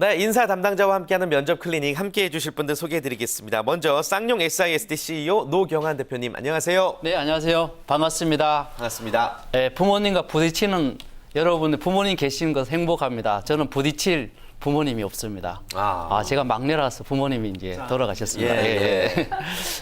네, 인사 담당자와 함께하는 면접 클리닉 함께해 주실 분들 소개해드리겠습니다. 먼저 쌍용 SISD CEO 노경환 대표님, 안녕하세요. 네, 안녕하세요. 반갑습니다. 반갑습니다. 부모님과 부딪히는 여러분 부모님 계시는 것 행복합니다. 저는 부딪힐 부모님이 없습니다. 제가 막내라서 부모님이 이제 돌아가셨습니다. 예.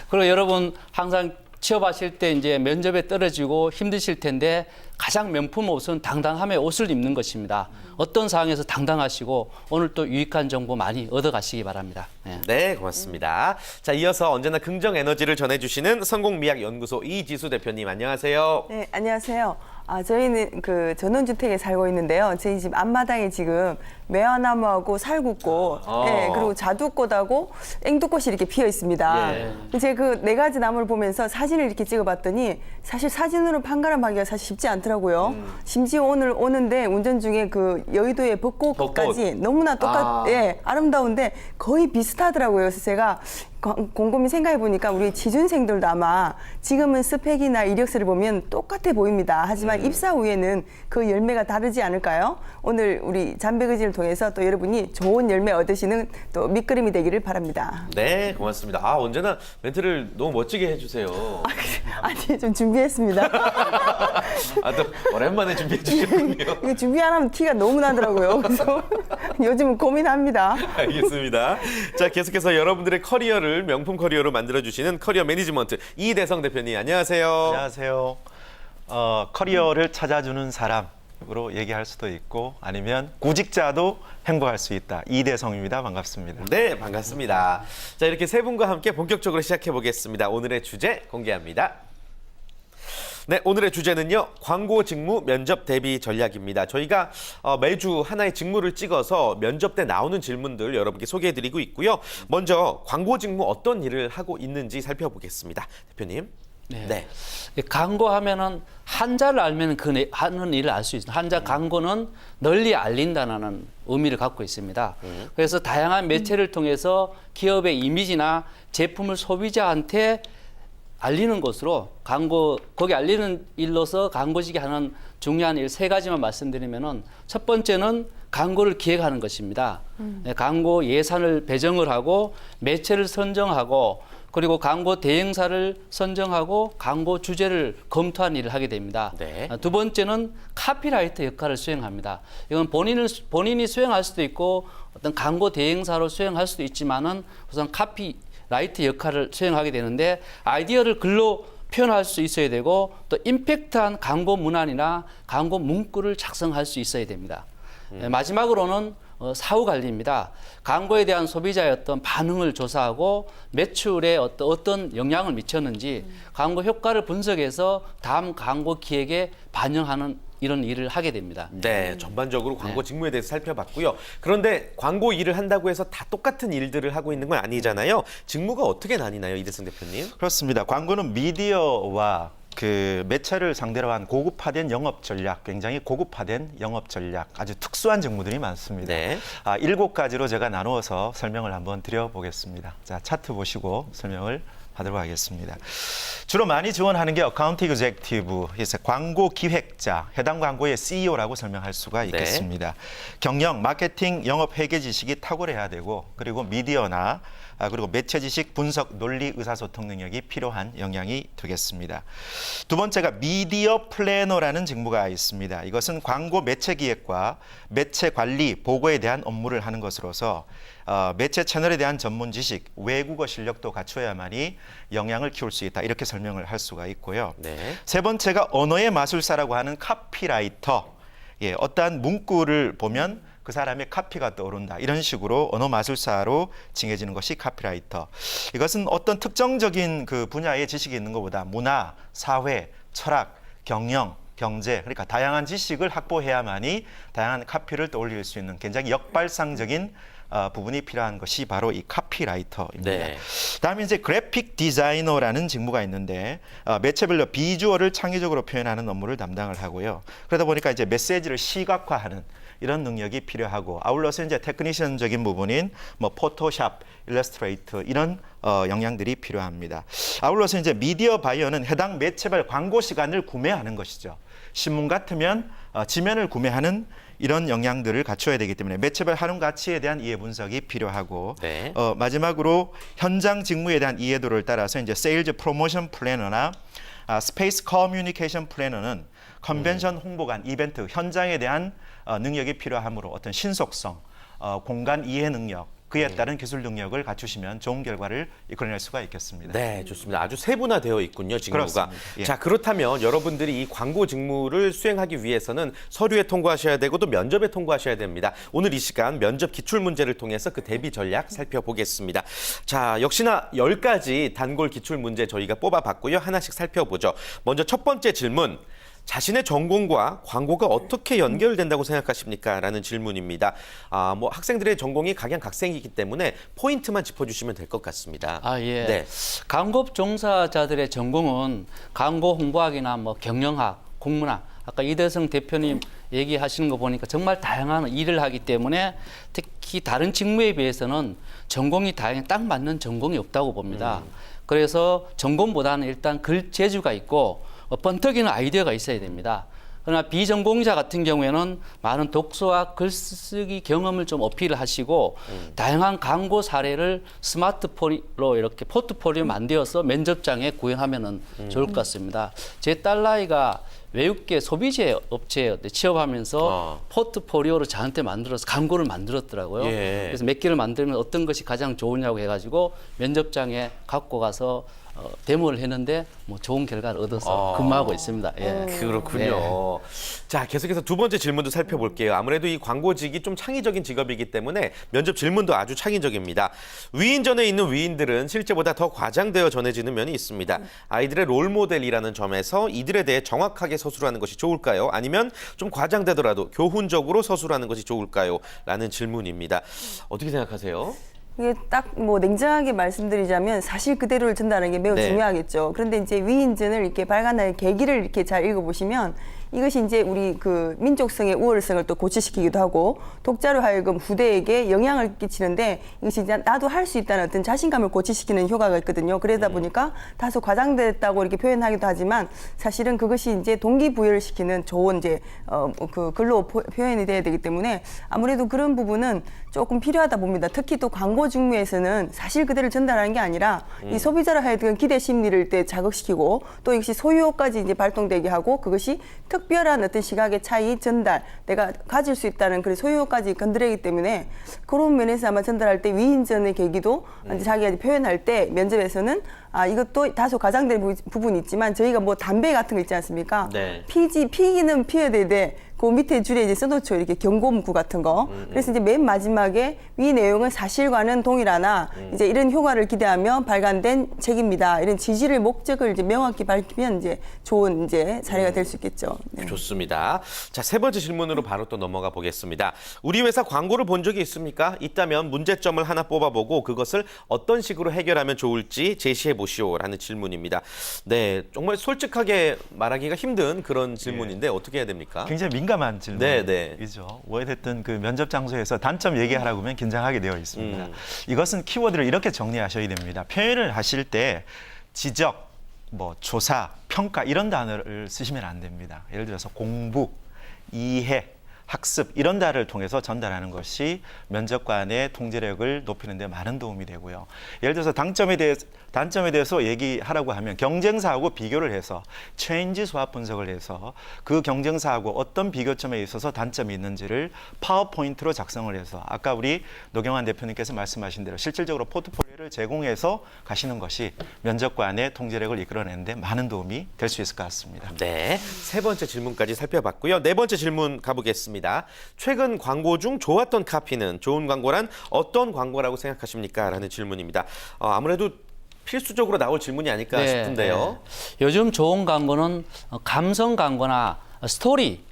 그리고 여러분 항상 취업하실 때 이제 면접에 떨어지고 힘드실 텐데 가장 명품 옷은 당당함의 옷을 입는 것입니다. 어떤 상황에서 당당하시고 오늘 또 유익한 정보 많이 얻어가시기 바랍니다. 네, 고맙습니다. 자, 이어서 언제나 긍정 에너지를 전해주시는 성공미학연구소 이지수 대표님, 안녕하세요. 네, 안녕하세요. 저희는 그 전원주택에 살고 있는데요. 저희 집 앞마당에 지금 매화나무하고 살구꽃, 네, 그리고 자두꽃하고 앵두꽃이 이렇게 피어 있습니다. 제가 그 네 가지 나무를 보면서 사진을 이렇게 찍어봤더니 사실 사진으로 판가름하기가 사실 쉽지 않더라고요. 심지어 오늘 오는데 운전 중에 그 여의도의 벚꽃까지 너무나 아름다운데 거의 비슷하더라고요. 그래서 제가 곰곰이 생각해 보니까 우리 취준생들도 아마 지금은 스펙이나 이력서를 보면 똑같아 보입니다. 하지만 입사 후에는 그 열매가 다르지 않을까요? 오늘 우리 잠백의지를 통해서 또 여러분이 좋은 열매 얻으시는 또 밑거름이 되기를 바랍니다. 네, 고맙습니다. 언제나 멘트를 너무 멋지게 해주세요. 아니, 좀 준비했습니다. 또 오랜만에 준비해 주셨군요. 이거 준비 안 하면 티가 너무 나더라고요. 그래서 요즘은 고민합니다. 알겠습니다. 자, 계속해서 여러분들의 커리어를 명품 커리어로 만들어주시는 커리어 매니지먼트 이대성 대표님, 안녕하세요. 안녕하세요. 커리어를 찾아주는 사람으로 얘기할 수도 있고 아니면 구직자도 행복할 수 있다. 이대성입니다. 반갑습니다. 네, 반갑습니다. 자, 이렇게 세 분과 함께 본격적으로 시작해 보겠습니다. 오늘의 주제 공개합니다. 네, 오늘의 주제는요, 광고 직무 면접 대비 전략입니다. 저희가 매주 하나의 직무를 찍어서 면접 때 나오는 질문들 여러분께 소개해드리고 있고요. 먼저 광고 직무 어떤 일을 하고 있는지 살펴보겠습니다. 대표님. 네. 광고하면은 한자를 알면 그 하는 일을 알 수 있습니다. 한자 광고는 널리 알린다는 의미를 갖고 있습니다. 그래서 다양한 매체를 통해서 기업의 이미지나 제품을 소비자한테 알리는 것으로 거기 알리는 일로서 광고직이 하는 중요한 일 세 가지만 말씀드리면은 첫 번째는 광고를 기획하는 것입니다. 광고 예산을 배정을 하고 매체를 선정하고 그리고 광고 대행사를 선정하고 광고 주제를 검토한 일을 하게 됩니다. 네. 두 번째는 카피라이터 역할을 수행합니다. 이건 본인이 수행할 수도 있고 어떤 광고 대행사로 수행할 수도 있지만은 우선 카피라이터 역할을 수행하게 되는데 아이디어를 글로 표현할 수 있어야 되고 또 임팩트한 광고 문안이나 광고 문구를 작성할 수 있어야 됩니다. 마지막으로는 사후 관리입니다. 광고에 대한 소비자의 어떤 반응을 조사하고 매출에 어떤 영향을 미쳤는지 광고 효과를 분석해서 다음 광고 기획에 반영하는 이런 일을 하게 됩니다. 네, 전반적으로 광고 직무에 대해서 살펴봤고요. 그런데 광고 일을 한다고 해서 다 똑같은 일들을 하고 있는 건 아니잖아요. 직무가 어떻게 나뉘나요, 이대성 대표님? 그렇습니다. 광고는 미디어와 그 매체를 상대로 한 고급화된 영업 전략, 굉장히 고급화된 영업 전략, 아주 특수한 직무들이 많습니다. 네. 7가지로 제가 나누어서 설명을 한번 드려보겠습니다. 자, 차트 보시고 설명을 하도록 하겠습니다. 주로 많이 지원하는 게 어카운트 executive, 광고 기획자, 해당 광고의 CEO라고 설명할 수가 있겠습니다. 경영, 마케팅, 영업 회계 지식이 탁월해야 되고 그리고 미디어나 그리고 매체 지식, 분석, 논리, 의사소통 능력이 필요한 영향이 되겠습니다. 두 번째가 미디어 플래너라는 직무가 있습니다. 이것은 광고 매체 기획과 매체 관리, 보고에 대한 업무를 하는 것으로서 매체 채널에 대한 전문 지식, 외국어 실력도 갖춰야만이 영향을 키울 수 있다. 이렇게 설명을 할 수가 있고요. 네. 세 번째가 언어의 마술사라고 하는 카피라이터. 어떠한 문구를 보면 그 사람의 카피가 떠오른다. 이런 식으로 언어 마술사로 칭해지는 것이 카피라이터. 이것은 어떤 특정적인 그 분야의 지식이 있는 것보다 문화, 사회, 철학, 경영, 경제, 그러니까 다양한 지식을 확보해야만이 다양한 카피를 떠올릴 수 있는 굉장히 역발상적인 부분이 필요한 것이 바로 이 카피라이터입니다. 네. 다음에 이제 그래픽 디자이너라는 직무가 있는데 매체별로 비주얼을 창의적으로 표현하는 업무를 담당을 하고요. 그러다 보니까 이제 메시지를 시각화하는 이런 능력이 필요하고 아울러서 이제 테크니션적인 부분인 뭐 포토샵, 일러스트레이터 이런 역량들이 필요합니다. 아울러서 이제 미디어 바이어는 해당 매체별 광고 시간을 구매하는 것이죠. 신문 같으면 지면을 구매하는 이런 역량들을 갖춰야 되기 때문에 매체별 할인 가치에 대한 이해 분석이 필요하고 네. 마지막으로 현장 직무에 대한 이해도를 따라서 이제 세일즈 프로모션 플래너나 스페이스 커뮤니케이션 플래너는 컨벤션 홍보관, 이벤트, 현장에 대한 능력이 필요하므로 어떤 신속성, 공간 이해 능력, 그에 따른 기술 능력을 갖추시면 좋은 결과를 이끌어낼 수가 있겠습니다. 네, 좋습니다. 아주 세분화되어 있군요, 직무가. 그렇습니다. 예. 자, 그렇다면 여러분들이 이 광고 직무를 수행하기 위해서는 서류에 통과하셔야 되고 또 면접에 통과하셔야 됩니다. 오늘 이 시간 면접 기출 문제를 통해서 그 대비 전략 살펴보겠습니다. 자, 역시나 10가지 단골 기출 문제 저희가 뽑아봤고요. 하나씩 살펴보죠. 먼저 첫 번째 질문. 자신의 전공과 광고가 어떻게 연결된다고 생각하십니까? 라는 질문입니다. 뭐 학생들의 전공이 각양각색이기 때문에 포인트만 짚어주시면 될 것 같습니다. 예. 네. 광고 종사자들의 전공은 광고 홍보학이나 뭐 경영학, 공문학, 아까 이대성 대표님 얘기하시는 거 보니까 정말 다양한 일을 하기 때문에 특히 다른 직무에 비해서는 전공이 다양히 딱 맞는 전공이 없다고 봅니다. 그래서 전공보다는 일단 글 재주가 있고 번뜩이는 아이디어가 있어야 됩니다. 그러나 비전공자 같은 경우에는 많은 독서와 글쓰기 경험을 좀 어필을 하시고 다양한 광고 사례를 스마트폰으로 이렇게 포트폴리오 만들어서 면접장에 구현하면 좋을 것 같습니다. 제 딸나이가 외국계 소비재 업체에 취업하면서 포트폴리오를 저한테 만들어서 광고를 만들었더라고요. 예. 그래서 몇 개를 만들면 어떤 것이 가장 좋으냐고 해가지고 면접장에 갖고 가서 데모를 했는데 뭐 좋은 결과를 얻어서 근무하고 있습니다. 예. 그렇군요. 자, 계속해서 두 번째 질문도 살펴볼게요. 아무래도 이 광고직이 좀 창의적인 직업이기 때문에 면접 질문도 아주 창의적입니다. 위인전에 있는 위인들은 실제보다 더 과장되어 전해지는 면이 있습니다. 아이들의 롤모델이라는 점에서 이들에 대해 정확하게 서술하는 것이 좋을까요? 아니면 좀 과장되더라도 교훈적으로 서술하는 것이 좋을까요? 라는 질문입니다. 어떻게 생각하세요? 이게 딱 뭐 냉정하게 말씀드리자면 사실 그대로를 전달하는 게 매우 네. 중요하겠죠. 그런데 이제 위인전을 이렇게 발간할 계기를 이렇게 잘 읽어보시면 이것이 이제 우리 그 민족성의 우월성을 또 고취시키기도 하고 독자로 하여금 후대에게 영향을 끼치는데 이것이 이제 나도 할 수 있다는 어떤 자신감을 고취시키는 효과가 있거든요. 그러다 보니까 다소 과장됐다고 이렇게 표현하기도 하지만 사실은 그것이 이제 동기부여를 시키는 좋은 이제 그 글로 표현이 돼야 되기 때문에 아무래도 그런 부분은 조금 필요하다 봅니다. 특히 또 광고 직무에서는 사실 그대로 전달하는 게 아니라 이 소비자를 하여금 기대 심리를 때 자극시키고 또 이것이 소유욕까지 이제 발동되게 하고 그것이 특별한 어떤 시각의 차이 전달, 내가 가질 수 있다는 그런 소유욕까지 건드리기 때문에 그런 면에서 아마 전달할 때 위인전의 계기도 이제 자기가 표현할 때 면접에서는 이것도 다소 과장된 부분이 있지만 저희가 뭐 담배 같은 거 있지 않습니까? 네. 피기는 피해야 되는데 그 밑에 줄에 이제 써놓죠. 이렇게 경고 문구 같은 거. 그래서 이제 맨 마지막에 위 내용은 사실과는 동일하나 이제 이런 효과를 기대하며 발간된 책입니다. 이런 지지를 목적을 이제 명확히 밝히면 이제 좋은 이제 사례가 될 수 있겠죠. 네. 좋습니다. 자, 세 번째 질문으로 바로 또 넘어가 보겠습니다. 우리 회사 광고를 본 적이 있습니까? 있다면 문제점을 하나 뽑아보고 그것을 어떤 식으로 해결하면 좋을지 제시해 보시오라는 질문입니다. 네, 정말 솔직하게 말하기가 힘든 그런 질문인데 어떻게 해야 됩니까? 굉장히 민감한 네. 질문이죠. 어쨌든 그 면접 장소에서 단점 얘기하라고 하면 긴장하게 되어 있습니다. 이것은 키워드를 이렇게 정리하셔야 됩니다. 표현을 하실 때 지적, 뭐 조사, 평가 이런 단어를 쓰시면 안 됩니다. 예를 들어서 공부, 이해, 학습 이런 단어를 통해서 전달하는 것이 면접관의 통제력을 높이는 데 많은 도움이 되고요. 예를 들어서 단점에 대해서 얘기하라고 하면 경쟁사하고 비교를 해서 체인지 수합 분석을 해서 그 경쟁사하고 어떤 비교점에 있어서 단점이 있는지를 파워포인트로 작성을 해서 아까 우리 노경환 대표님께서 말씀하신 대로 실질적으로 포트폴리오를 제공해서 가시는 것이 면접관의 통제력을 이끌어내는 데 많은 도움이 될 수 있을 것 같습니다. 네, 세 번째 질문까지 살펴봤고요. 네 번째 질문 가보겠습니다. 최근 광고 중 좋았던 카피는 좋은 광고란 어떤 광고라고 생각하십니까? 라는 질문입니다. 아무래도 필수적으로 나올 질문이 아닐까 싶은데요. 네. 요즘 좋은 광고는 감성 광고나 스토리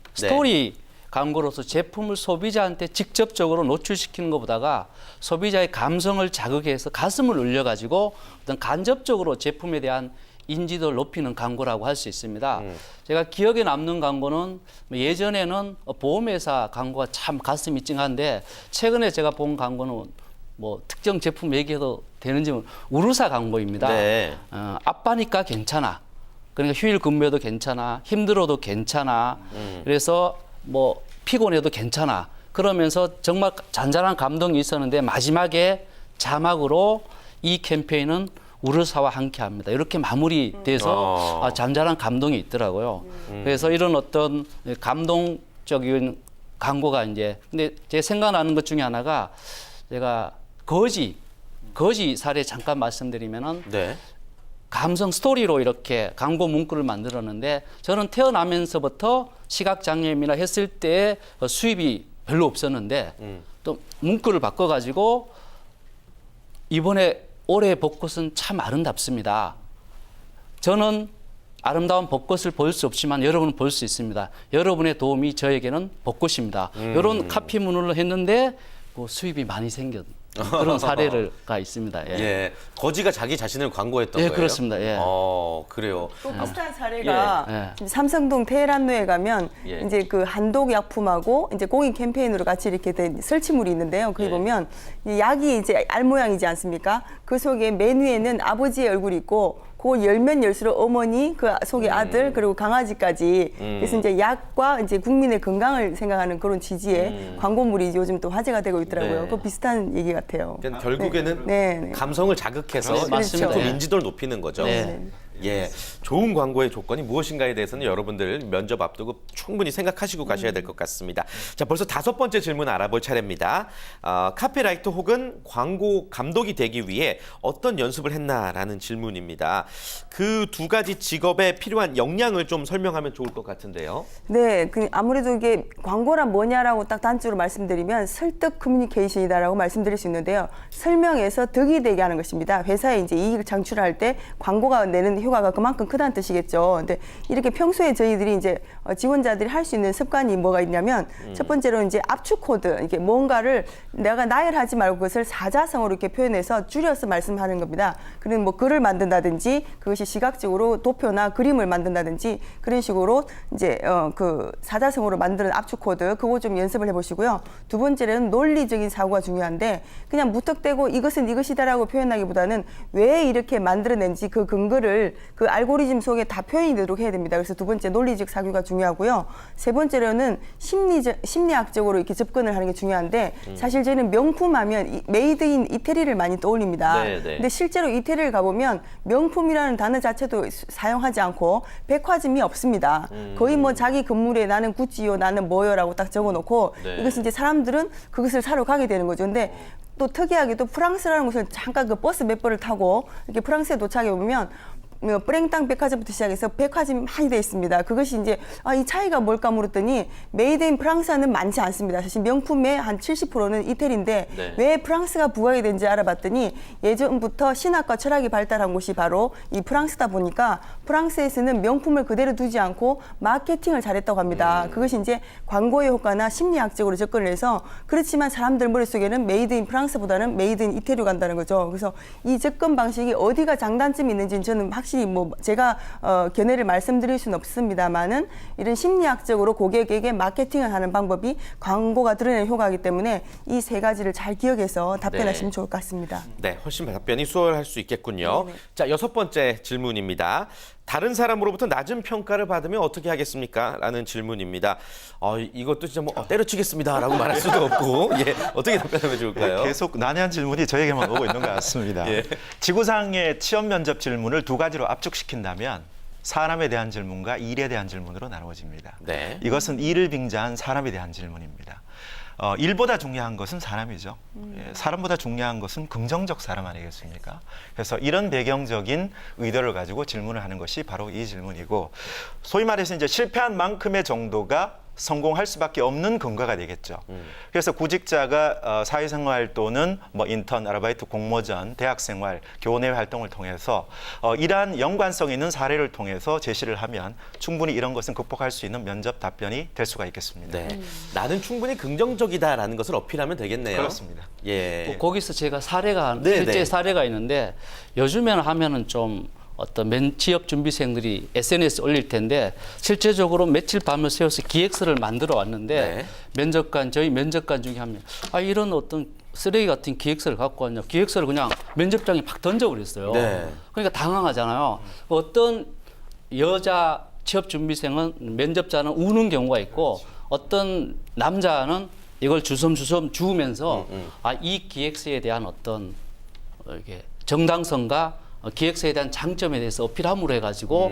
광고로서 제품을 소비자한테 직접적으로 노출시키는 것보다가 소비자의 감성을 자극해서 가슴을 울려가지고 어떤 간접적으로 제품에 대한 인지도를 높이는 광고라고 할 수 있습니다. 제가 기억에 남는 광고는 예전에는 보험회사 광고가 참 가슴이 찡한데 최근에 제가 본 광고는 뭐 특정 제품 얘기해도 되는지 우르사 광고입니다. 네. 아빠니까 괜찮아. 그러니까 휴일 근무해도 괜찮아. 힘들어도 괜찮아. 그래서 뭐 피곤해도 괜찮아. 그러면서 정말 잔잔한 감동이 있었는데 마지막에 자막으로 이 캠페인은 우르사와 함께합니다. 이렇게 마무리돼서 잔잔한 감동이 있더라고요. 그래서 이런 어떤 감동적인 광고가 이제 근데 제 생각나는 것 중에 하나가 제가 거지 사례 잠깐 말씀드리면은 네. 감성 스토리로 이렇게 광고 문구를 만들었는데 저는 태어나면서부터 시각장애인이나 했을 때 수입이 별로 없었는데 또 문구를 바꿔가지고 이번에 올해 벚꽃은 참 아름답습니다. 저는 아름다운 벚꽃을 볼 수 없지만 여러분은 볼 수 있습니다. 여러분의 도움이 저에게는 벚꽃입니다. 이런 카피문을 했는데 뭐 수입이 많이 생겼 그런 사례가 있습니다. 예. 예. 거지가 자기 자신을 광고했던 예, 거예요? 그렇습니다. 예. 그래요. 또 비슷한 사례가 예. 지금 삼성동 테헤란로에 가면 예. 이제 그 한독 약품하고 이제 공익 캠페인으로 같이 이렇게 된 설치물이 있는데요. 거기 예. 보면 이 약이 이제 알 모양이지 않습니까? 그 속에 메뉴에는 아버지의 얼굴이 있고 그걸 열면 열수록 어머니, 그 속에 아들, 그리고 강아지까지. 그래서 이제 약과 이제 국민의 건강을 생각하는 그런 취지의 광고물이 요즘 또 화제가 되고 있더라고요. 네. 그 비슷한 얘기 같아요. 그러니까 결국에는 네. 감성을 자극해서 그렇죠. 맞습니다. 식품 예. 인지도를 높이는 거죠. 네. 예, 좋은 광고의 조건이 무엇인가에 대해서는 여러분들 면접 앞두고 충분히 생각하시고 가셔야 될 것 같습니다. 자, 벌써 5번째 질문 알아볼 차례입니다. 카피라이터 혹은 광고 감독이 되기 위해 어떤 연습을 했나라는 질문입니다. 그 두 가지 직업에 필요한 역량을 좀 설명하면 좋을 것 같은데요. 네, 아무래도 이게 광고란 뭐냐라고 딱 단적으로 말씀드리면 설득 커뮤니케이션이다라고 말씀드릴 수 있는데요. 설명해서 득이 되게 하는 것입니다. 회사에 이제 이익을 창출할 때 광고가 내는 효과가 그만큼 크다는 뜻이겠죠. 근데 이렇게 평소에 저희들이 이제 지원자들이 할 수 있는 습관이 뭐가 있냐면 첫 번째로 이제 압축 코드, 이게 뭔가를 내가 나열하지 말고 그것을 사자성어로 이렇게 표현해서 줄여서 말씀하는 겁니다. 그리고 뭐 글을 만든다든지 그것이 시각적으로 도표나 그림을 만든다든지 그런 식으로 이제 그 사자성어로 만드는 압축 코드 그거 좀 연습을 해보시고요. 두 번째는 논리적인 사고가 중요한데 그냥 무턱대고 이것은 이것이다라고 표현하기보다는 왜 이렇게 만들어낸지 그 근거를 그 알고리즘 속에 다 표현이 되도록 해야 됩니다. 그래서 두 번째 논리적 사고가 중요하고요. 세 번째로는 심리학적으로 이렇게 접근을 하는 게 중요한데 사실 저희는 명품하면 메이드 인 이태리를 많이 떠올립니다. 네, 네. 근데 실제로 이태리를 가보면 명품이라는 단어 자체도 사용하지 않고 백화점이 없습니다. 거의 뭐 자기 건물에 나는 구찌요, 나는 뭐요라고 딱 적어놓고 네. 이것은 이제 사람들은 그것을 사러 가게 되는 거죠. 근데 또 특이하게도 프랑스라는 곳을 잠깐 그 버스 몇 번을 타고 이렇게 프랑스에 도착해 보면 뿌랭땅 백화점부터 시작해서 백화점이 많이 돼 있습니다. 그것이 이제 이 차이가 뭘까 물었더니 메이드 인 프랑스는 많지 않습니다. 사실 명품의 한 70%는 이태리인데 네. 왜 프랑스가 부각이 된지 알아봤더니 예전부터 신학과 철학이 발달한 곳이 바로 이 프랑스다 보니까 프랑스에서는 명품을 그대로 두지 않고 마케팅을 잘했다고 합니다. 그것이 이제 광고의 효과나 심리학적으로 접근을 해서 그렇지만 사람들 머릿속에는 메이드 인 프랑스보다는 메이드 인 이태리로 간다는 거죠. 그래서 이 접근 방식이 어디가 장단점이 있는지는 저는 확실히 뭐 제가 견해를 말씀드릴 수는 없습니다만은 이런 심리학적으로 고객에게 마케팅을 하는 방법이 광고가 드러내는 효과이기 때문에 이 세 가지를 잘 기억해서 답변하시면 네. 좋을 것 같습니다. 네, 훨씬 답변이 수월할 수 있겠군요. 네네. 자, 6번째 질문입니다. 다른 사람으로부터 낮은 평가를 받으면 어떻게 하겠습니까? 라는 질문입니다. 이것도 진짜 뭐 때려치겠습니다 라고 말할 수도 없고 예, 어떻게 답변하면 좋을까요? 계속 난해한 질문이 저에게만 오고 있는 것 같습니다. 예. 지구상의 취업 면접 질문을 두 가지로 압축시킨다면 사람에 대한 질문과 일에 대한 질문으로 나누어집니다. 네. 이것은 일을 빙자한 사람에 대한 질문입니다. 일보다 중요한 것은 사람이죠. 예, 사람보다 중요한 것은 긍정적 사람 아니겠습니까? 그래서 이런 배경적인 의도를 가지고 질문을 하는 것이 바로 이 질문이고 소위 말해서 이제 실패한 만큼의 정도가 성공할 수밖에 없는 근거가 되겠죠. 그래서 구직자가 사회생활 또는 뭐 인턴, 아르바이트, 공모전, 대학생활, 교내 활동을 통해서 이러한 연관성 있는 사례를 통해서 제시를 하면 충분히 이런 것은 극복할 수 있는 면접 답변이 될 수가 있겠습니다. 네. 나는 충분히 긍정적이다라는 것을 어필하면 되겠네요. 그렇습니다. 예. 거기서 제가 사례가 네, 실제 네. 사례가 있는데 요즘에는 하면은 좀 어떤 취업 준비생들이 SNS 올릴 텐데 실제적으로 며칠 밤을 새워서 기획서를 만들어 왔는데 네. 저희 면접관 중에 한 명 이런 어떤 쓰레기 같은 기획서를 갖고 왔냐 기획서를 그냥 면접장에 팍 던져버렸어요. 네. 그러니까 당황하잖아요. 어떤 여자 취업 준비생은 면접자는 우는 경우가 있고 어떤 남자는 이걸 주섬주섬 주우면서 이 기획서에 대한 어떤 이게 정당성과 기획서에 대한 장점에 대해서 어필함으로 해가지고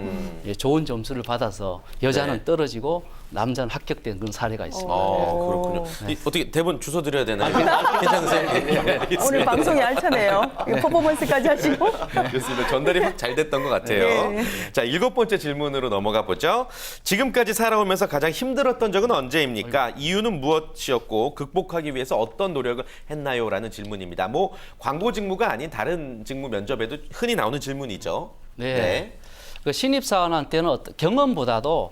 좋은 점수를 받아서 여자는 네. 떨어지고 남자는 합격된 그런 사례가 있습니다. 그렇군요. 어떻게 대본 주소 드려야 되나요? 괜찮으세요? 네, 알겠습니다. 오늘 방송이 알차네요. 이거 퍼포먼스까지 하시고. 좋습니다. 전달이 확 잘 됐던 것 같아요. 네. 자, 7번째 질문으로 넘어가 보죠. 지금까지 살아오면서 가장 힘들었던 적은 언제입니까? 이유는 무엇이었고 극복하기 위해서 어떤 노력을 했나요? 라는 질문입니다. 뭐 광고 직무가 아닌 다른 직무 면접에도 흔히 나오는 질문이죠. 네. 그 신입사원한테는 어떤 경험보다도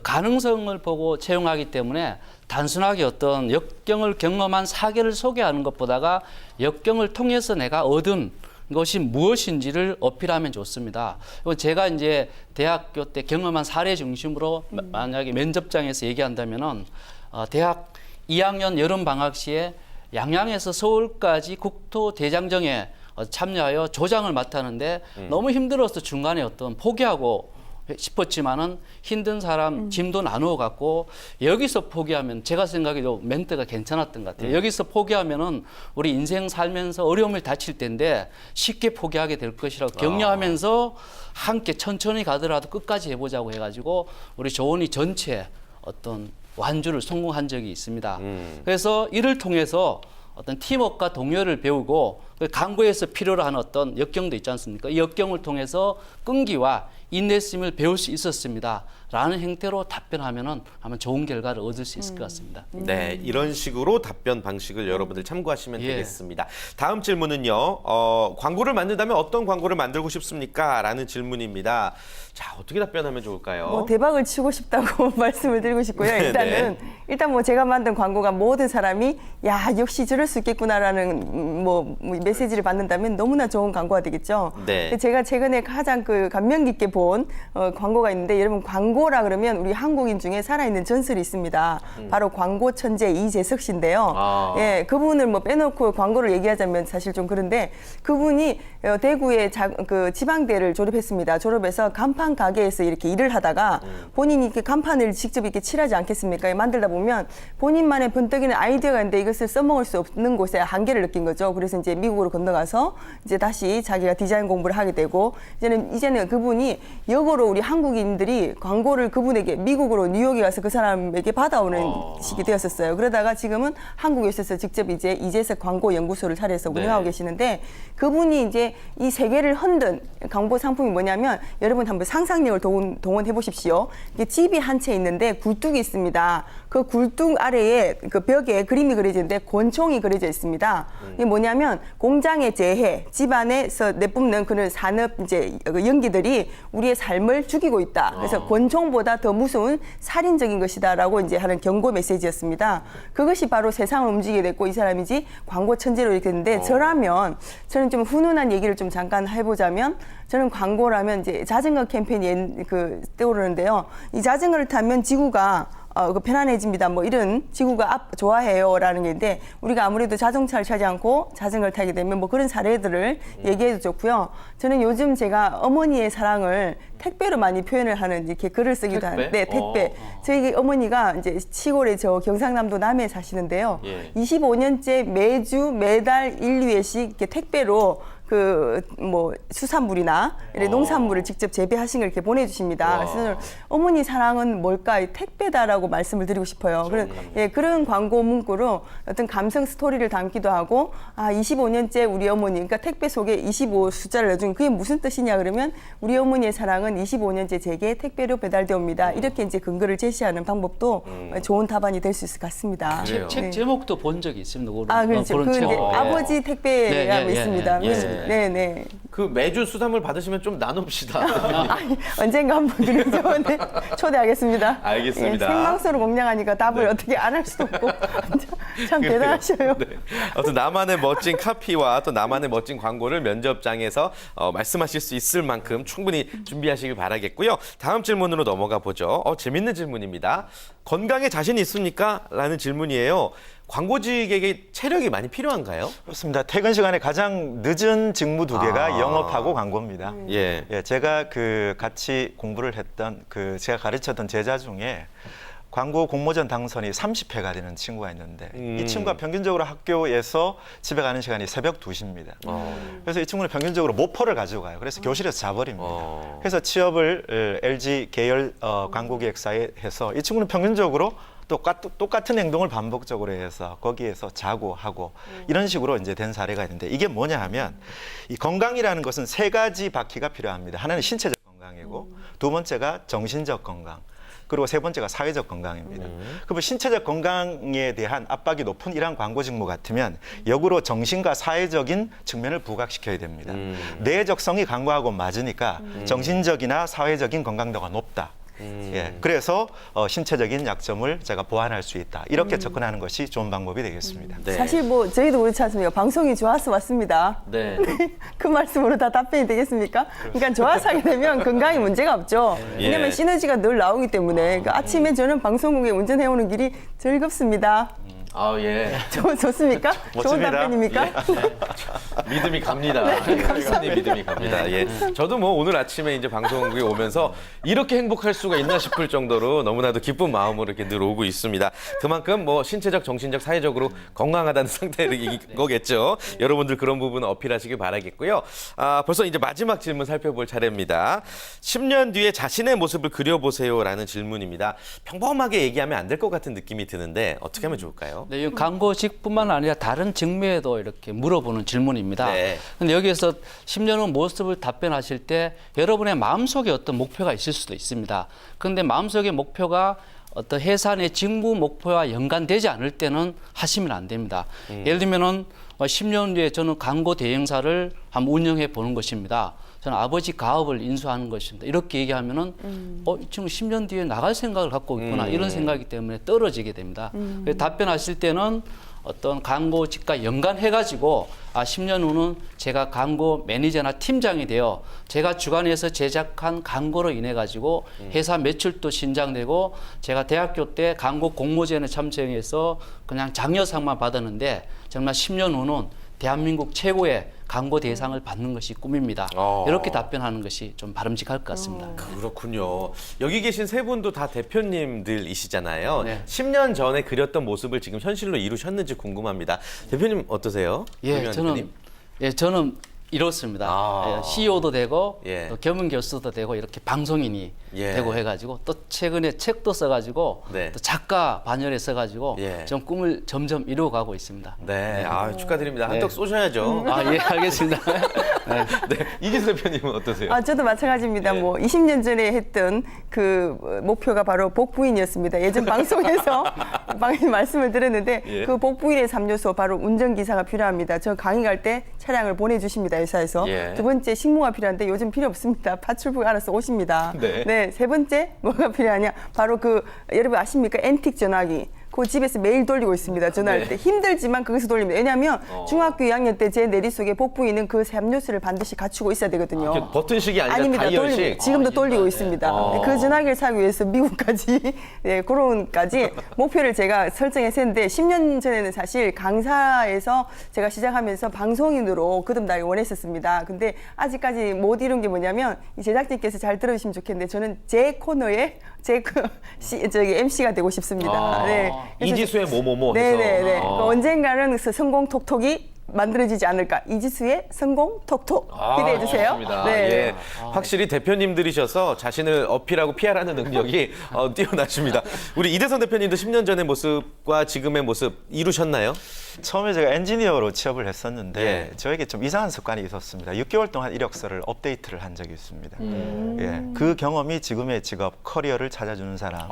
가능성을 보고 채용하기 때문에 단순하게 어떤 역경을 경험한 사례를 소개하는 것보다가 역경을 통해서 내가 얻은 것이 무엇인지를 어필하면 좋습니다. 이건 제가 이제 대학교 때 경험한 사례 중심으로 만약에 면접장에서 얘기한다면은 대학 2학년 여름 방학 시에 양양에서 서울까지 국토 대장정에 참여하여 조장을 맡았는데 너무 힘들어서 중간에 어떤 포기하고 싶었지만은 힘든 사람 짐도 나누어 갖고 여기서 포기하면 제가 생각해도 멘트가 괜찮았던 것 같아요. 여기서 포기하면은 우리 인생 살면서 어려움을 다칠 텐데 쉽게 포기하게 될 것이라고 격려하면서 함께 천천히 가더라도 끝까지 해보자고 해가지고 우리 조원이 전체 어떤 완주를 성공한 적이 있습니다. 그래서 이를 통해서 어떤 팀워크와 동료를 배우고 광고에서 필요로 하는 어떤 역경도 있지 않습니까? 이 역경을 통해서 끈기와 인내심을 배울 수 있었습니다. 라는 형태로 답변하면은 아마 좋은 결과를 얻을 수 있을 것 같습니다. 네, 이런 식으로 답변 방식을 여러분들 참고하시면 예. 되겠습니다. 다음 질문은요. 광고를 만든다면 어떤 광고를 만들고 싶습니까? 라는 질문입니다. 자, 어떻게 답변하면 좋을까요? 뭐 대박을 치고 싶다고 말씀을 드리고 싶고요. 일단 뭐 제가 만든 광고가 모든 사람이 야 역시 저럴 수 있겠구나라는 뭐 메시지를 받는다면 너무나 좋은 광고가 되겠죠. 네. 제가 최근에 가장 그 감명 깊게 본 광고가 있는데 여러분 광고라 그러면 우리 한국인 중에 살아있는 전설이 있습니다. 바로 광고 천재 이재석 씨인데요. 예, 그분을 뭐 빼놓고 광고를 얘기하자면 사실 좀 그런데 그분이 대구의 그 지방대를 졸업했습니다. 졸업해서 간판 가게에서 이렇게 일을 하다가 본인이 이렇게 간판을 직접 이렇게 칠하지 않겠습니까? 만들다 보면 본인만의 번뜩이는 아이디어가 있는데 이것을 써먹을 수 없는 곳에 한계를 느낀 거죠. 그래서 이제 미국으로 건너가서 이제 다시 자기가 디자인 공부를 하게 되고 이제는 그분이 역으로 우리 한국인들이 광고를 그분에게 미국으로 뉴욕에 가서 그 사람에게 받아오는 식이 되었었어요. 그러다가 지금은 한국에 있어서 직접 이제 이재석 광고 연구소를 차려서 운영하고 계시는데 그분이 이제 이 세계를 흔든 광고 상품이 뭐냐면 여러분 한번 상상력을 동원해 보십시오. 이게 집이 한 채 있는데 굴뚝이 있습니다. 그 굴뚝 아래에 그 벽에 그림이 그려지는데 권총이 그려져 있습니다. 이게 뭐냐면 공장의 재해, 집안에서 내뿜는 그런 산업 이제 연기들이 우리의 삶을 죽이고 있다. 그래서 권총보다 더 무서운 살인적인 것이다라고 이제 하는 경고 메시지였습니다. 그것이 바로 세상을 움직이게 됐고 이 사람이지 광고 천재로 이렇게 됐는데 저라면 저는 좀 훈훈한 얘기를 좀 잠깐 해보자면 저는 광고라면 이제 자전거 캠페인이 떠오르는데요. 이 자전거를 타면 지구가 편안해집니다. 뭐 이런 지구가 좋아해요라는 게 있는데 우리가 아무래도 자동차를 타지 않고 자전거를 타게 되면 뭐 그런 사례들을 얘기해도 좋고요. 저는 요즘 제가 어머니의 사랑을 택배로 많이 표현을 하는 이렇게 글을 쓰기도 하는데 네, 택배. 저희 어머니가 이제 시골에 저 경상남도 남해에 사시는데요. 25년째 매달 1, 2회씩 이렇게 택배로 그 뭐 수산물이나 이런 농산물을 직접 재배하신 걸 이렇게 보내주십니다. 그래서 어머니 사랑은 뭘까? 택배다라고 말씀을 드리고 싶어요. 그런 광고 문구로 어떤 감성 스토리를 담기도 하고 25년째 우리 어머니, 그러니까 택배 속에 25 숫자를 넣어준 그게 무슨 뜻이냐 그러면 우리 어머니의 사랑은 25년째 제게 택배로 배달되어 옵니다. 이렇게 이제 근거를 제시하는 방법도 좋은 답안이 될 수 있을 것 같습니다. 책 제목도 본 적이 있습니다. 그렇죠. 그런 그 책. 이제 아버지 택배라고 있습니다. 네. 그 매주 수산물 받으시면 좀 나눕시다. 언젠가 한번 그러죠. 네. 초대하겠습니다. 알겠습니다. 생방송으로 공략하니까 답을 어떻게 안 할 수도 없고 참 대단하셔요. 네. 아무튼 나만의 멋진 카피와 또 나만의 멋진 광고를 면접장에서 말씀하실 수 있을 만큼 충분히 준비하시길 바라겠고요. 다음 질문으로 넘어가 보죠. 재밌는 질문입니다. 건강에 자신 있습니까? 라는 질문이에요. 광고직에게 체력이 많이 필요한가요? 그렇습니다. 퇴근 시간에 가장 늦은 직무 두 개가 영업하고 광고입니다. 예. 제가 같이 공부를 했던 제가 가르쳤던 제자 중에 광고 공모전 당선이 30회가 되는 친구가 있는데 이 친구가 평균적으로 학교에서 집에 가는 시간이 새벽 2시입니다. 그래서 이 친구는 평균적으로 모포를 가지고 가요. 그래서 교실에서 자버립니다. 그래서 취업을 LG 계열 광고기획사에 해서 이 친구는 평균적으로 똑같은 행동을 반복적으로 해서 거기에서 자고 하고 이런 식으로 이제 된 사례가 있는데 이게 뭐냐 하면 이 건강이라는 것은 세 가지 바퀴가 필요합니다. 하나는 신체적 건강이고 두 번째가 정신적 건강. 그리고 세 번째가 사회적 건강입니다. 그러면 신체적 건강에 대한 압박이 높은 이러한 광고 직무 같으면 역으로 정신과 사회적인 측면을 부각시켜야 됩니다. 뇌적성이 광고하고 맞으니까 정신적이나 사회적인 건강도가 높다. 예, 그래서 신체적인 약점을 제가 보완할 수 있다. 이렇게 접근하는 것이 좋은 방법이 되겠습니다. 네. 사실 뭐 저희도 그렇지 않습니까? 방송이 좋아서 왔습니다. 네. 그 말씀으로 다 답변이 되겠습니까? 그러니까 좋아서 하게 되면 건강에 문제가 없죠. 왜냐면 예. 시너지가 늘 나오기 때문에 그러니까 아침에 저는 방송국에 운전해오는 길이 즐겁습니다. 아, 예. 좋습니까? 좋은 멋집니다. 답변입니까? 믿음이 갑니다. 선생님 믿음이 갑니다. 예. 저도 뭐 오늘 아침에 이제 방송국에 오면서 이렇게 행복할 수가 있나 싶을 정도로 너무나도 기쁜 마음으로 이렇게 늘 오고 있습니다. 그만큼 뭐 신체적, 정신적, 사회적으로 건강하다는 상태인 거겠죠. 여러분들 그런 부분 어필하시길 바라겠고요. 벌써 이제 마지막 질문 살펴볼 차례입니다. 10년 뒤에 자신의 모습을 그려보세요라는 질문입니다. 평범하게 얘기하면 안 될 것 같은 느낌이 드는데 어떻게 하면 좋을까요? 네, 이 광고직뿐만 아니라 다른 직무에도 이렇게 물어보는 질문입니다. 네. 근데 여기에서 10년 후 모습을 답변하실 때 여러분의 마음속에 어떤 목표가 있을 수도 있습니다. 그런데 마음속의 목표가 어떤 회사 내 직무 목표와 연관되지 않을 때는 하시면 안 됩니다. 예를 들면은 10년 뒤에 저는 광고 대행사를 한번 운영해 보는 것입니다. 저는 아버지 가업을 인수하는 것입니다. 이렇게 얘기하면은 이 친구 10년 뒤에 나갈 생각을 갖고 있구나 이런 생각이기 때문에 떨어지게 됩니다. 그래서 답변하실 때는 어떤 광고직과 연관해가지고 10년 후는 제가 광고 매니저나 팀장이 되어 제가 주관해서 제작한 광고로 인해 가지고 회사 매출도 신장되고 제가 대학교 때 광고 공모전에 참여해서 그냥 장려상만 받았는데 정말 10년 후는 대한민국 최고의 광고 대상을 받는 것이 꿈입니다. 이렇게 답변하는 것이 좀 바람직할 것 같습니다. 그렇군요. 여기 계신 세 분도 다 대표님들이시잖아요. 네. 10년 전에 그렸던 모습을 지금 현실로 이루셨는지 궁금합니다. 대표님 어떠세요? 예, 대표님? 저는 이렇습니다. CEO도 되고 예. 또 겸임 교수도 되고 이렇게 방송인이 예. 되고 해가지고 또 최근에 책도 써가지고 네. 또 작가 반열에 써가지고 예. 좀 꿈을 점점 이루어가고 있습니다. 네, 축하드립니다. 네. 한턱 쏘셔야죠. 예, 알겠습니다. 네, 이기수 대표님은 어떠세요? 저도 마찬가지입니다. 예. 뭐 20년 전에 했던 그 목표가 바로 복부인이었습니다. 예전 방송에서 말씀을 드렸는데 예. 그 복부인의 3요소 바로 운전기사가 필요합니다. 저 강의 갈 때 차량을 보내주십니다. 회사에서. 예. 두 번째 식무가 필요한데 요즘 필요 없습니다. 파출부가 알아서 오십니다. 네. 세 번째 뭐가 필요하냐? 바로 여러분 아십니까? 앤틱 전화기. 그 집에서 매일 돌리고 있습니다. 전화할 네. 때. 힘들지만 거기서 돌립니다. 왜냐하면 중학교 2학년 때 제 내리 속에 복부인은 그 3요소를 반드시 갖추고 있어야 되거든요. 이게 버튼식이 아니라 아닙니다. 다이얼식. 지금도 돌리고 있습니다. 그 전화기를 사기 위해서 미국까지 그런까지 목표를 제가 설정했었는데 10년 전에는 사실 강사에서 제가 시작하면서 방송인으로 거듭나기 원했었습니다. 근데 아직까지 못 이룬 게 뭐냐면 이 제작진께서 잘 들어주시면 좋겠는데 저는 제 코너에 MC가 되고 싶습니다. 네. 그래서 이지수의 뭐뭐뭐 해서. 네네네. 그러니까 언젠가는 성공 톡톡이 만들어지지 않을까. 이지수의 성공 톡톡 기대해 주세요. 좋습니다. 네. 예. 확실히 대표님들이셔서 자신을 어필하고 PR하는 능력이 뛰어나십니다. 우리 이대선 대표님도 10년 전의 모습과 지금의 모습 이루셨나요? 처음에 제가 엔지니어로 취업을 했었는데 예. 저에게 좀 이상한 습관이 있었습니다. 6개월 동안 이력서를 업데이트를 한 적이 있습니다. 예, 그 경험이 지금의 직업 커리어를 찾아주는 사람,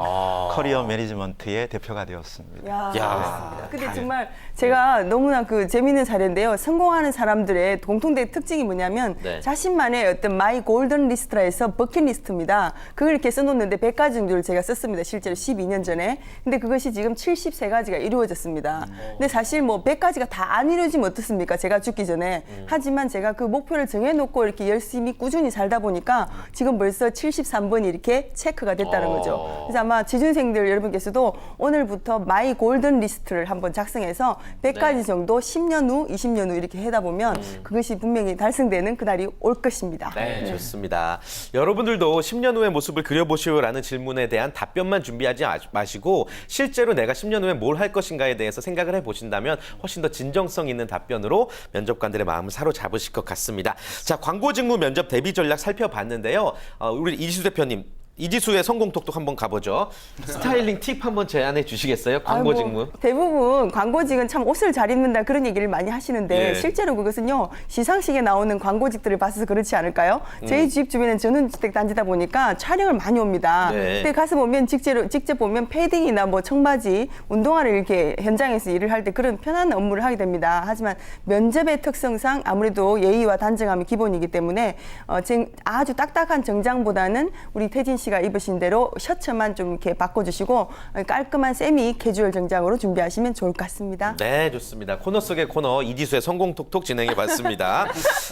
커리어 매니지먼트의 대표가 되었습니다. 야. 근데 정말 제가 너무나 재미있는 사례인데요. 성공하는 사람들의 공통된 특징이 뭐냐면 네. 자신만의 어떤 마이 골든 리스트라해서 버킷리스트입니다. 그걸 이렇게 써놓는데 100가지 정도를 제가 썼습니다. 실제로 12년 전에. 근데 그것이 지금 73가지가 이루어졌습니다. 근데 사실 뭐 100가지가 다 안 이루어지면 어떻습니까? 제가 죽기 전에. 하지만 제가 그 목표를 정해놓고 이렇게 열심히 꾸준히 살다 보니까 지금 벌써 73번이 이렇게 체크가 됐다는 거죠. 그래서 아마 취준생들 여러분께서도 오늘부터 마이 골든 리스트를 한번 작성해서 100가지 정도 10년 후, 20년 후 이렇게 하다 보면 그것이 분명히 달성되는 그날이 올 것입니다. 네, 좋습니다. 여러분들도 10년 후의 모습을 그려보시오라는 질문에 대한 답변만 준비하지 마시고 실제로 내가 10년 후에 뭘 할 것인가에 대해서 생각을 해보신다면 훨씬 더 진정성 있는 답변으로 면접관들의 마음을 사로잡으실 것 같습니다. 자, 광고 직무 면접 대비 전략 살펴봤는데요. 우리 이지수 대표님, 이지수의 성공톡톡 한번 가보죠. 스타일링 팁 한번 제안해 주시겠어요? 광고 아이고, 직무. 대부분 광고직은 참 옷을 잘 입는다 그런 얘기를 많이 하시는데 예. 실제로 그것은요 시상식에 나오는 광고직들을 봐서 그렇지 않을까요? 저희 집 주변은 전원주택 단지다 보니까 촬영을 많이 옵니다. 네. 근데 가서 보면 직접 보면 패딩이나 뭐 청바지, 운동화를 이렇게 현장에서 일을 할 때 그런 편한 업무를 하게 됩니다. 하지만 면접의 특성상 아무래도 예의와 단정함이 기본이기 때문에 아주 딱딱한 정장보다는 우리 태진 씨가 입으신 대로 셔츠만 좀 이렇게 바꿔주시고 깔끔한 세미 캐주얼 정장으로 준비하시면 좋을 것 같습니다. 네, 좋습니다. 코너 속의 코너 이지수의 성공톡톡 진행해봤습니다.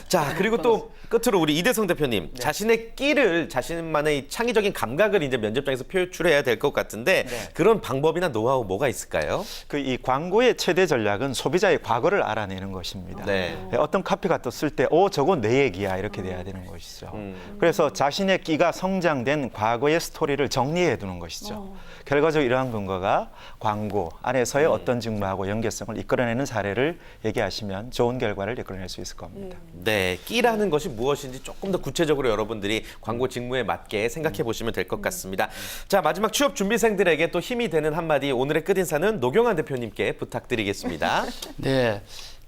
자, 그리고 또 끝으로 우리 이대성 대표님, 자신의 끼를 자신만의 창의적인 감각을 이제 면접장에서 표출해야 될 것 같은데 그런 방법이나 노하우 뭐가 있을까요? 그 이 광고의 최대 전략은 소비자의 과거를 알아내는 것입니다. 네. 어떤 카피가 떴을 때, 저건 내 얘기야 이렇게 돼야 되는 것이죠. 그래서 자신의 끼가 성장된 과거의 스토리를 정리해 두는 것이죠. 결과적으로 이러한 근거가 광고 안에서의 어떤 직무하고 연계성을 이끌어내는 사례를 얘기하시면 좋은 결과를 이끌어낼 수 있을 겁니다. 네, 끼라는 것이 무엇인지 조금 더 구체적으로 여러분들이 광고 직무에 맞게 생각해 보시면 될 것 같습니다. 자, 마지막 취업 준비생들에게 또 힘이 되는 한마디 오늘의 끝인사는 노경환 대표님께 부탁드리겠습니다. 네,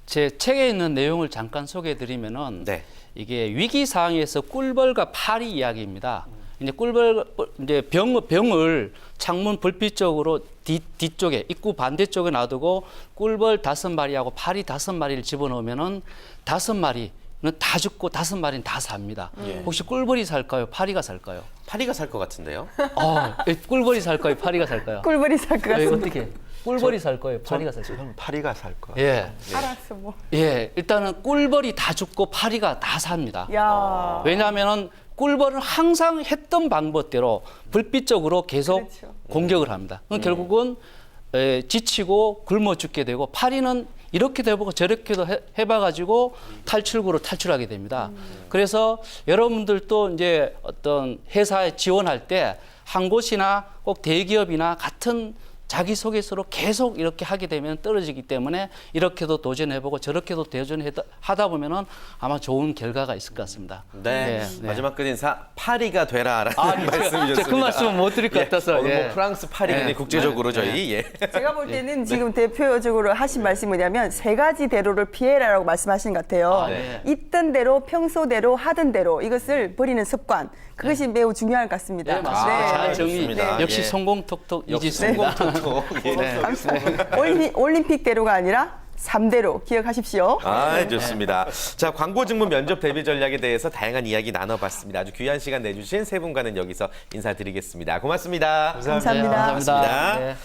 제 책에 있는 내용을 잠깐 소개해드리면은 네. 이게 위기 상황에서 꿀벌과 파리 이야기입니다. 이제 병을 창문 불빛 쪽으로 뒤쪽에 입구 반대쪽에 놔두고 꿀벌 5마리하고 파리 5마리를 집어넣으면은 5마리는 다 죽고 5마리는 다 삽니다. 혹시 꿀벌이 살까요? 파리가 살까요? 파리가 살 것 같은데요? 꿀벌이 살까요? 파리가 살까요? 꿀벌이 살 것 같습니다. 어떻게? 꿀벌이 살 거예요? 파리가 살 거예요? 저는 파리가 살 거예요. 예. 알았어 뭐. 예, 일단은 꿀벌이 다 죽고 파리가 다 삽니다. 야. 왜냐하면은 꿀벌은 항상 했던 방법대로 불빛적으로 계속 그렇죠. 공격을 합니다. 그럼 결국은 지치고 굶어 죽게 되고 파리는 이렇게도 해보고 저렇게도 해봐가지고 탈출구로 탈출하게 됩니다. 그래서 여러분들도 이제 어떤 회사에 지원할 때 한 곳이나 꼭 대기업이나 같은 자기소개서로 계속 이렇게 하게 되면 떨어지기 때문에 이렇게도 도전해보고 저렇게도 도전하다 보면은 아마 좋은 결과가 있을 것 같습니다. 네. 마지막 끝인사 파리가 되라라는 말씀이셨습니다. 그 말씀은 못 드릴 것 같아서. 오늘 예. 뭐 프랑스 파리 예. 국제적으로 네. 저희 예. 제가 볼 때는 지금 대표적으로 하신 말씀이 뭐냐면 3가지 대로를 피해라라고 말씀하신 것 같아요. 네. 있던 대로, 평소대로, 하던 대로 이것을 버리는 습관. 그것이 매우 중요할 것 같습니다. 네, 맞습니다. 잘 네. 정리. 좋습니다. 역시 예. 성공톡톡 역시 이지수입니다. 성공톡톡. 예. 네. 감사합니다. 올림픽대로가 아니라 3대로 기억하십시오. 좋습니다. 자, 광고 직무 면접 대비 전략에 대해서 다양한 이야기 나눠봤습니다. 아주 귀한 시간 내주신 세 분과는 여기서 인사드리겠습니다. 고맙습니다. 감사합니다. 네, 감사합니다. 고맙습니다. 네.